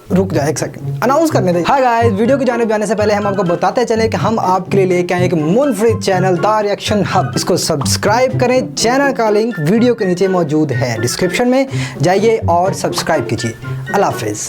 रुक जाए एक सेकंड, अनाउंस करने दे। हाय गाइस, वीडियो की जानिब जाने से पहले हम आपको बताते चले कि हम आपके लिए लेके आए एक मुनफरिद चैनल द रिएक्शन हब। इसको सब्सक्राइब करें, चैनल का लिंक वीडियो के नीचे मौजूद है, डिस्क्रिप्शन में जाइए और सब्सक्राइब कीजिए। अल्लाह हाफिज़।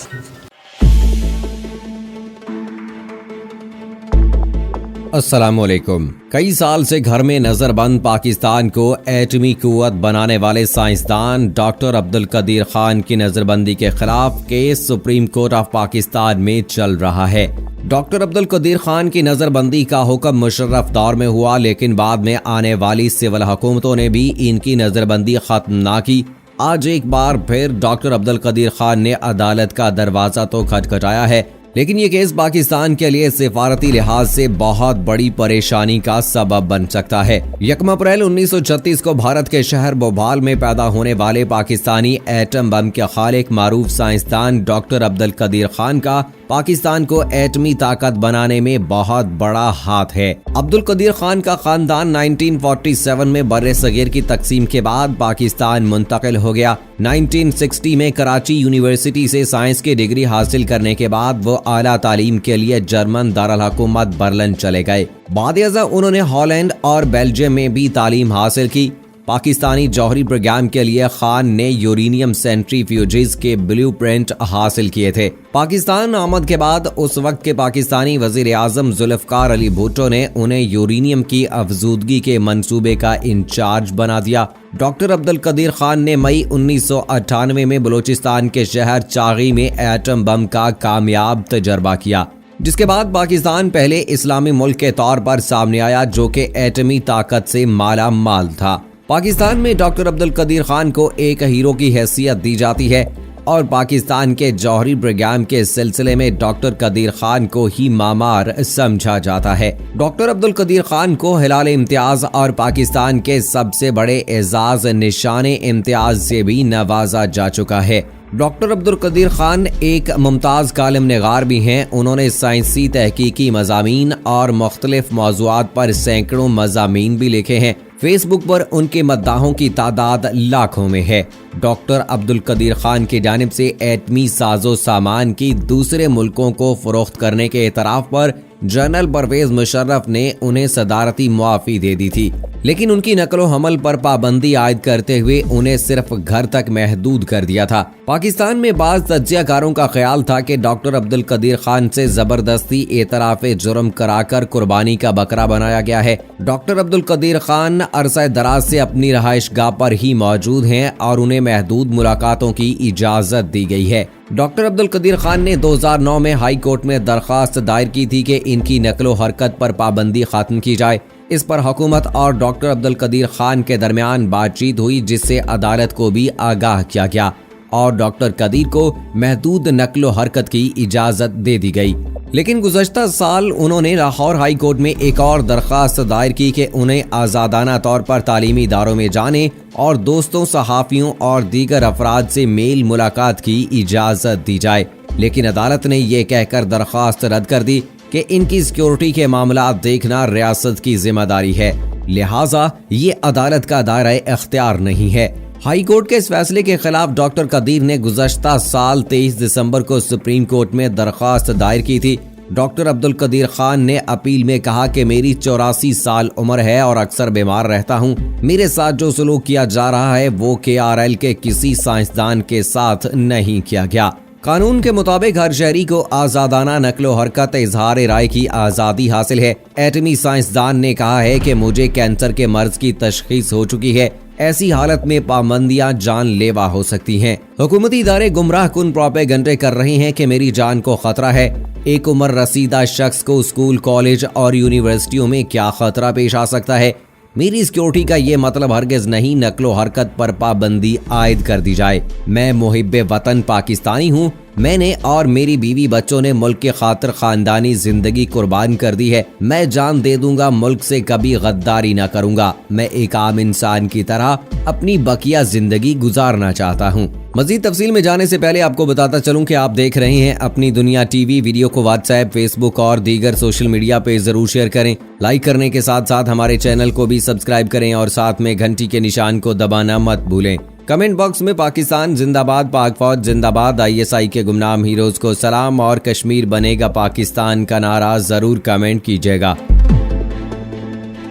अस्सलामुअलैकुम। कई साल से घर में नजरबंद पाकिस्तान को एटमी कुव्वत बनाने वाले साइंसदान डॉक्टर अब्दुल कदीर खान की नजरबंदी के खिलाफ case supreme court of Pakistan में चल रहा है। डॉक्टर अब्दुल कदीर खान की नजरबंदी का हुक्म मुशर्रफ दौर में हुआ, लेकिन बाद में आने वाली सिविल हुकूमतों ने भी इनकी नजरबंदी खत्म ना की। आज एक बार फिर डॉक्टर अब्दुल कदीर खान ने अदालत का दरवाजा तो खटखटाया है, लेकिन ये केस पाकिस्तान के लिए सिफारती लिहाज से बहुत बड़ी परेशानी का सबब बन सकता है। 1 अप्रैल 1936 को भारत के शहर भोपाल में पैदा होने वाले पाकिस्तानी एटम बम के खालिक मारूफ साइंसदान डॉक्टर अब्दुल कदीर खान का पाकिस्तान को एटमी ताकत बनाने में बहुत बड़ा हाथ है। अब्दुल कदीर खान का खानदान 1947 में बर्रे सगीर की तकसीम के बाद पाकिस्तान मुंतकिल हो गया। 1960 में कराची यूनिवर्सिटी से साइंस की डिग्री हासिल करने के बाद वो आला तालीम के लिए जर्मन दारुल हुकूमत बर्लिन चले गए। बाद-ए-अज़ा उन्होंने हॉलैंड और बेल्जियम में भी तालीम हासिल की। पाकिस्तानी जौहरी प्रोग्राम के लिए खान ने यूरेनियम सेंट्रीफ्यूजेस के ब्लूप्रिंट हासिल किए थे। पाकिस्तान आमद के बाद उस वक्त के पाकिस्तानी वजीर आजम जुल्फकार अली भुट्टो ने उन्हें यूरेनियम की अफजूदगी के मंसूबे का इंचार्ज बना दिया। डॉक्टर अब्दुल कदीर खान ने मई 1998 में बलूचिस्तान के शहर चागी में एटम बम का कामयाब तजर्बा किया, जिसके बाद पाकिस्तान पहले इस्लामी मुल्क के तौर पर सामने आया जो कि एटमी ताकत से माला माल था। पाकिस्तान में डॉक्टर अब्दुल कदीर खान को एक हीरो की हैसियत दी जाती है और पाकिस्तान के जौहरी प्रोग्राम के सिलसिले में डॉक्टर कदीर खान को ही मामार समझा जाता है। डॉक्टर अब्दुल कदीर खान को हिलाल इम्तियाज और पाकिस्तान के सबसे बड़े एजाज निशाने इम्तियाज से भी नवाजा जा चुका है। डॉक्टर अब्दुल कदीर खान एक मुमताज कालिम निगार भी हैं। उन्होंने साइंसी तहकीकी मज़ामीन और मुख्तलिफ मौज़ूआत पर सैकड़ों मज़ामीन भी लिखे हैं। फेसबुक पर उनके मद्दाहों की तादाद लाखों में है। डॉक्टर अब्दुल कदीर खान की जानिब से एटमी साजो सामान की दूसरे मुल्कों को फरोख्त करने के एतराफ़ पर जनरल परवेज मुशर्रफ ने उन्हें सदारती मुआफ़ी दे दी थी, लेकिन उनकी नकलो हमल पर पाबंदी आयद करते हुए उन्हें सिर्फ घर तक महदूद कर दिया था। पाकिस्तान में बाज़ तज्ज़ियाकारों का ख्याल था कि डॉक्टर अब्दुल कदीर खान से ज़बरदस्ती एतराफ़े जुर्म कराकर कुर्बानी का बकरा बनाया गया है। डॉक्टर अब्दुल कदीर खान अरसा दराज से अपनी रहाइशगाह पर ही मौजूद हैं और उन्हें महदूद मुलाकातों की इजाज़त दी गई है। डॉक्टर अब्दुल कदीर खान ने 2009 में हाई कोर्ट में दरख्वास्त दायर की थी कि इनकी नकलो हरकत पर पाबंदी खत्म की जाए। इस पर हुकूमत और डॉक्टर अब्दुल कदीर खान के दरमियान बातचीत हुई, जिससे अदालत को भी आगाह किया गया और डॉक्टर कदीर को महदूद नकलो हरकत की इजाज़त दे दी गई। लेकिन गुज़श्ता साल उन्होंने लाहौर हाई कोर्ट में एक और दरख्वास्त दायर की कि उन्हें आज़ादाना तौर पर तालीमी इदारों में जाने और दोस्तों, सहाफ़ियों और दीगर अफराद से मेल मुलाकात की इजाज़त दी जाए, लेकिन अदालत ने यह कहकर दरख्वास्त रद्द कर दी कि इनकी सिक्योरिटी के मामला देखना रियासत की जिम्मेदारी है, लिहाजा ये अदालत का दायरा इख्तियार नहीं है। हाई कोर्ट के इस फैसले के खिलाफ डॉक्टर कदीर ने गुज़श्ता साल 23 दिसंबर को सुप्रीम कोर्ट में दरख्वास्त दायर की थी। डॉक्टर अब्दुल कदीर खान ने अपील में कहा कि मेरी 84 साल उम्र है और अक्सर बीमार रहता हूं। मेरे साथ जो सलूक किया जा रहा है वो KRL के किसी साइंसदान के साथ नहीं किया गया। कानून के मुताबिक हर शहरी को आज़ादाना नकलो हरकत इजहार राय की आज़ादी हासिल है। एटमी साइंसदान ने कहा है कि मुझे कैंसर के मर्ज की तशखीस हो चुकी है। ऐसी हालत में पाबंदियां जानलेवा हो सकती हैं। हुकूमती इदारे गुमराह कुन प्रोपेगेंडे कर रहे हैं कि मेरी जान को खतरा है। एक उम्र रसीदा शख्स को स्कूल, कॉलेज और यूनिवर्सिटियों में क्या खतरा पेश आ सकता है। मेरी सिक्योरिटी का ये मतलब हरगिज नहीं नकलो हरकत पर पाबंदी आयद कर दी जाए। मैं मुहिब्बे वतन पाकिस्तानी हूँ। मैंने और मेरी बीवी बच्चों ने मुल्क के खातिर खानदानी जिंदगी कुर्बान कर दी है। मैं जान दे दूंगा, मुल्क से कभी गद्दारी न करूंगा। मैं एक आम इंसान की तरह अपनी बकिया जिंदगी गुजारना चाहता हूँ। मजीद तफसील में जाने से पहले आपको बताता चलूं कि आप देख रहे हैं अपनी दुनिया टीवी। वीडियो को व्हाट्सएप, फेसबुक और दीगर सोशल मीडिया पे जरूर शेयर करें। लाइक करने के साथ साथ हमारे चैनल को भी सब्सक्राइब करें और साथ में घंटी के निशान को दबाना मत भूलें। कमेंट बॉक्स में पाकिस्तान जिंदाबाद, पाक फौज जिंदाबाद, ISI के गुमनाम हीरोज को सलाम और कश्मीर बनेगा पाकिस्तान का नारा जरूर कमेंट कीजिएगा।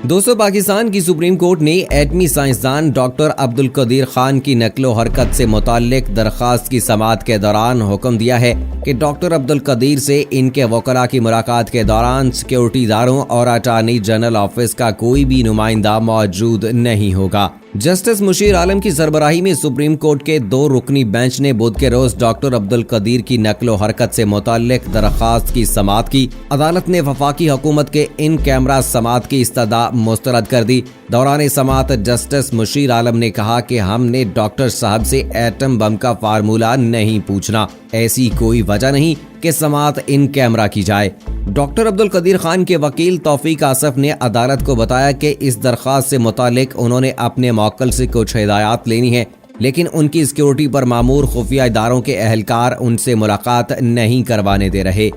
दोस्तों, पाकिस्तान की सुप्रीम कोर्ट ने एटमी साइंसदान डॉक्टर अब्दुल कदीर खान की नकलो हरकत से मुताल्लिक दरख्वास्त की समाअत के दौरान हुक्म दिया है कि डॉक्टर अब्दुल कदीर से इनके वकला की मुलाकात के दौरान सिक्योरिटी इदारों और अटॉर्नी जनरल ऑफिस का कोई भी नुमाइंदा मौजूद नहीं होगा। जस्टिस मुशीर आलम की सरबराही में सुप्रीम कोर्ट के 2 रुकनी बेंच ने बुध के रोज डॉक्टर अब्दुल कदीर की नकलो हरकत से मुताल्लिक दरख्वास्त की समाअत की। अदालत ने वफाकी हुकूमत के इन कैमरा समाअत की इस्तदा मुस्तरद कर दी। दौरान समाअत जस्टिस मुशीर आलम ने कहा कि हमने डॉक्टर साहब से एटम बम का फार्मूला नहीं पूछना, ऐसी कोई वजह नहीं कि समाअत इन कैमरा की जाए। डॉक्टर अब्दुल कदीर खान के वकील तौफीक आसफ ने अदालत को बताया कि इस दरख्वास्त से मुतालिक उन्होंने अपने मौक्किल से कुछ हिदायत लेनी है, लेकिन उनकी सिक्योरिटी पर मामूर खुफिया इदारों के अहलकार उनसे मुलाकात नहीं करवाने दे रहे।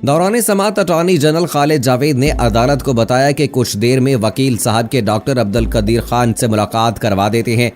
दौरान समाअत अटॉर्नी जनरल खालिद जावेद ने अदालत को बताया कि कुछ देर में वकील साहब के डॉक्टर अब्दुल कदीर खान से मुलाकात करवा देते हैं,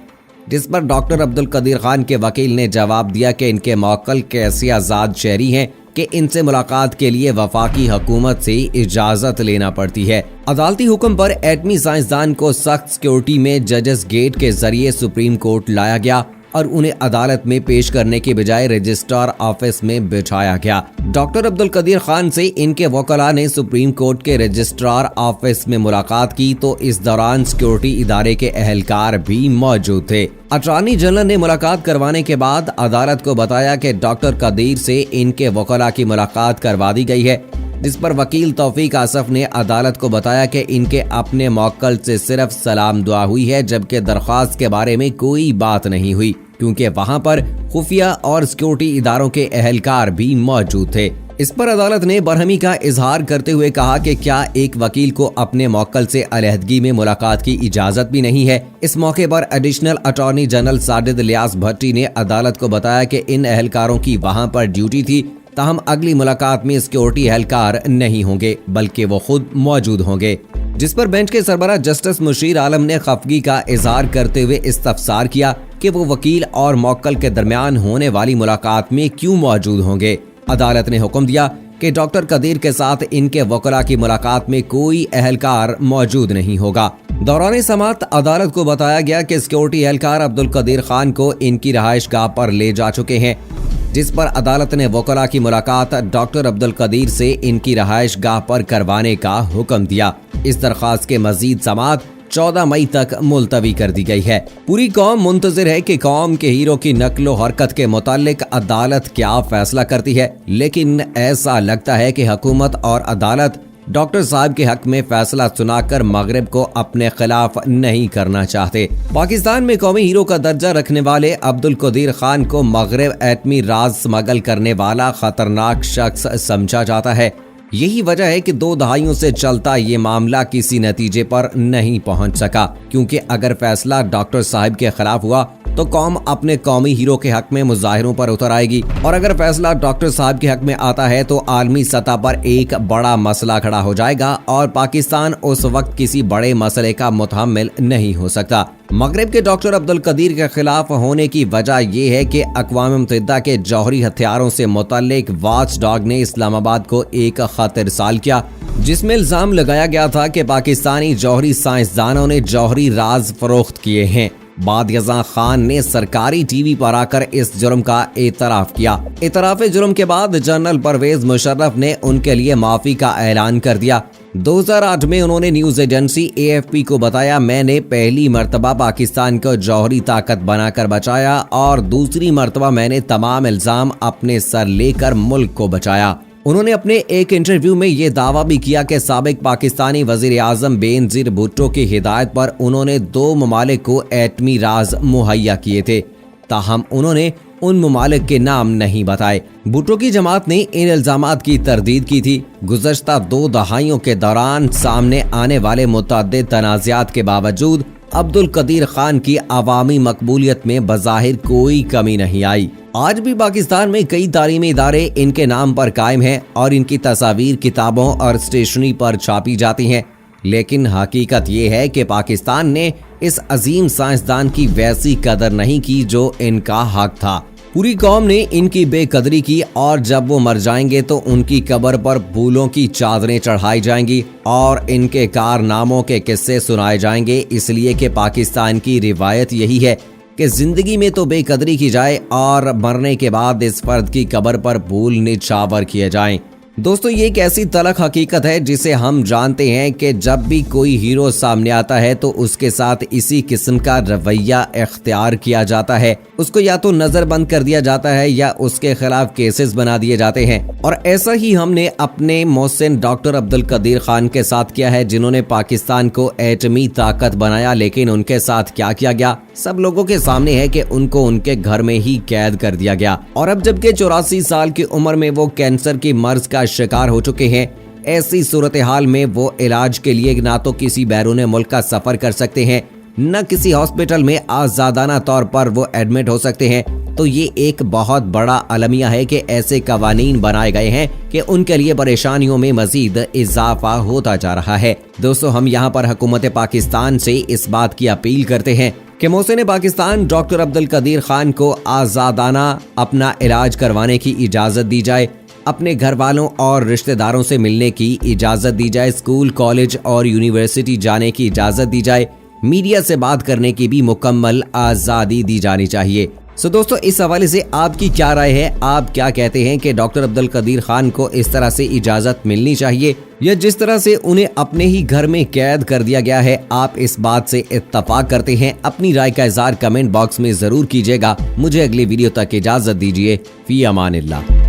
जिस पर डॉक्टर अब्दुल कदीर खान के वकील ने जवाब दिया कि इनके मौक्किल कैसे आज़ाद शहरी हैं कि इनसे मुलाकात के लिए वफाकी हुकूमत से इजाजत लेना पड़ती है। अदालती हुक्म पर एटमी साइंसदान को सख्त सिक्योरिटी में जजेस गेट के जरिए सुप्रीम कोर्ट लाया गया और उन्हें अदालत में पेश करने के बजाय रजिस्ट्रार ऑफिस में बिठाया गया। डॉक्टर अब्दुल कदीर खान से इनके वकला ने सुप्रीम कोर्ट के रजिस्ट्रार ऑफिस में मुलाकात की तो इस दौरान सिक्योरिटी इदारे के अहलकार भी मौजूद थे। अटॉर्नी जनरल ने मुलाकात करवाने के बाद अदालत को बताया कि डॉक्टर कदीर से इनके वकला की मुलाकात करवा दी गई है, जिस पर वकील तौफीक आसफ ने अदालत को बताया कि इनके अपने मौक्किल से सिर्फ सलाम दुआ हुई है, जबकि दरख्वास्त के बारे में कोई बात नहीं हुई क्योंकि वहां पर खुफिया और सिक्योरिटी इदारों के अहलकार भी मौजूद थे। इस पर अदालत ने बरहमी का इजहार करते हुए कहा कि क्या एक वकील को अपने मौक्किल से अलहदगी में मुलाकात की इजाजत भी नहीं है। इस मौके पर additional attorney general Sajid Ilyas Bhatti ने अदालत को बताया कि इन अहलकारों की वहां पर ड्यूटी थी, ताहम अगली मुलाकात में सिक्योरिटी अहलकार नहीं होंगे बल्कि वो खुद मौजूद होंगे। जिस पर बेंच के सरबराह जस्टिस मुशीर आलम ने खफगी का इजहार करते हुए इस्तफसार किया कि वो वकील और मौक्किल के दरमियान होने वाली मुलाकात में क्यों मौजूद होंगे। अदालत ने हुक्म दिया कि डॉक्टर कदीर के साथ इनके वकला की मुलाकात में कोई अहलकार मौजूद नहीं होगा। दौरान समाअत अदालत को बताया गया कि सिक्योरिटी अहलकार अब्दुल कदीर खान को इनकी रहायश गाह पर ले जा चुके हैं, जिस पर अदालत ने वकला की मुलाकात डॉक्टर अब्दुल कदीर से इनकी रहायश गाह पर करवाने का हुक्म दिया। इस दरख्वास्त के मजीद समाअत 14 मई तक मुलतवी कर दी गई है। पूरी कौम मुंतजिर है कि कौम के हीरो की नकलो हरकत के मुतालिक अदालत क्या फैसला करती है, लेकिन ऐसा लगता है कि हुकूमत और अदालत डॉक्टर साहब के हक में फैसला सुनाकर मगरिब को अपने खिलाफ नहीं करना चाहते। पाकिस्तान में कौमी हीरो का दर्जा रखने वाले अब्दुल कदीर खान को मगरिब एटमी राज स्मगल करने वाला खतरनाक शख्स समझा जाता है। यही वजह है कि 2 दहाइयों से चलता ये मामला किसी नतीजे पर नहीं पहुंच सका, क्योंकि अगर फैसला डॉक्टर साहब के खिलाफ हुआ तो कौम अपने कौमी हीरो के हक में मुजाहिरों पर उतर आएगी, और अगर फैसला डॉक्टर साहब के हक में आता है तो आलमी सतह पर एक बड़ा मसला खड़ा हो जाएगा और पाकिस्तान उस वक्त किसी बड़े मसले का मुतहम्मिल नहीं हो सकता। मगरिब के डॉक्टर अब्दुल कदीर के खिलाफ होने की वजह यह है कि अक़वाम मुत्तहिदा के जौहरी हथियारों से मुतल्लिक वॉच डॉग ने इस्लामाबाद को एक खत इरसाल किया, जिसमें इल्जाम लगाया गया था कि पाकिस्तानी जौहरी साइंसदानों ने जौहरी राज फरोख्त किए हैं। बादशाह खान ने सरकारी टीवी पर आकर इस जुर्म का एतराफ किया। एतराफ जुर्म के बाद जनरल परवेज मुशर्रफ ने उनके लिए माफी का ऐलान कर दिया। 2008 में उन्होंने न्यूज एजेंसी AFP को बताया, मैंने पहली मर्तबा पाकिस्तान को जौहरी ताकत बनाकर बचाया और दूसरी मर्तबा मैंने तमाम इल्जाम अपने सर लेकर मुल्क को बचाया। उन्होंने अपने एक इंटरव्यू में ये दावा भी किया कि साबिक पाकिस्तानी वजीर आजम बेनजीर भुट्टो की हिदायत पर उन्होंने 2 ममालिक को एटमी राज मुहैया किए थे, ताहम उन्होंने उन ममालिक के नाम नहीं बताए। भुट्टो की जमात ने इन इल्जामात की तरदीद की थी। गुज़श्ता 2 दहाइयों के दौरान सामने आने वाले मुतअद्दिद तनाज़ात के बावजूद अब्दुल कदीर खान की अवामी मकबूलियत में बज़ाहिर कोई कमी नहीं आई। आज भी पाकिस्तान में कई तालीमी इदारे इनके नाम पर कायम हैं और इनकी तस्वीर किताबों और स्टेशनरी पर छापी जाती हैं, लेकिन हकीकत ये है कि पाकिस्तान ने इस अजीम साइंसदान की वैसी कदर नहीं की जो इनका हक था। पूरी कौम ने इनकी बेकदरी की और जब वो मर जाएंगे तो उनकी कब्र पर फूलों की चादरें चढ़ाई जाएंगी और इनके कारनामों के किस्से सुनाए जाएंगे, इसलिए कि पाकिस्तान की रिवायत यही है कि जिंदगी में तो बेकदरी की जाए और मरने के बाद इस फर्द की कब्र पर फूल निछावर किए जाएं। दोस्तों, ये एक ऐसी तलख हकीकत है जिसे हम जानते हैं कि जब भी कोई हीरो सामने आता है तो उसके साथ इसी किस्म का रवैया इख्तियार किया जाता है। उसको या तो नजरबंद कर दिया जाता है या उसके खिलाफ केसेस बना दिए जाते हैं। और ऐसा ही हमने अपने मोहसिन डॉक्टर अब्दुल कदीर खान के साथ किया है, जिन्होंने पाकिस्तान को एटमी ताकत बनाया। लेकिन उनके साथ क्या किया गया सब लोगों के सामने है कि उनको उनके घर में ही कैद कर दिया गया। और अब जबकि 84 साल की उम्र में वो कैंसर की मर्ज का शिकार हो चुके हैं, ऐसी सूरत हाल में वो इलाज के लिए ना तो किसी बैरून मुल्क का सफर कर सकते हैं, न किसी हॉस्पिटल में आजादाना तौर पर वो एडमिट हो सकते हैं। तो ये एक बहुत बड़ा अलमिया है कि ऐसे कवानीन बनाए गए हैं कि उनके लिए परेशानियों में मजीद इजाफा होता जा रहा है। दोस्तों, हम यहाँ पर हुकूमत पाकिस्तान से इस बात की अपील करते हैं कि मोहसिन पाकिस्तान डॉक्टर अब्दुल कदीर खान को आजादाना अपना इलाज करवाने की इजाजत दी जाए, अपने घर वालों और रिश्तेदारों से मिलने की इजाजत दी जाए, स्कूल, कॉलेज और यूनिवर्सिटी जाने की इजाजत दी जाए, मीडिया से बात करने की भी मुकम्मल आजादी दी जानी चाहिए। दोस्तों, इस हवाले से आपकी क्या राय है? आप क्या कहते हैं कि डॉक्टर अब्दुल कदीर खान को इस तरह से इजाजत मिलनी चाहिए या जिस तरह से उन्हें अपने ही घर में कैद कर दिया गया है, आप इस बात से इत्तफाक करते हैं? अपनी राय का इज़हार कमेंट बॉक्स में जरूर कीजिएगा। मुझे अगली वीडियो तक इजाजत दीजिए। फी अमानिल्लाह।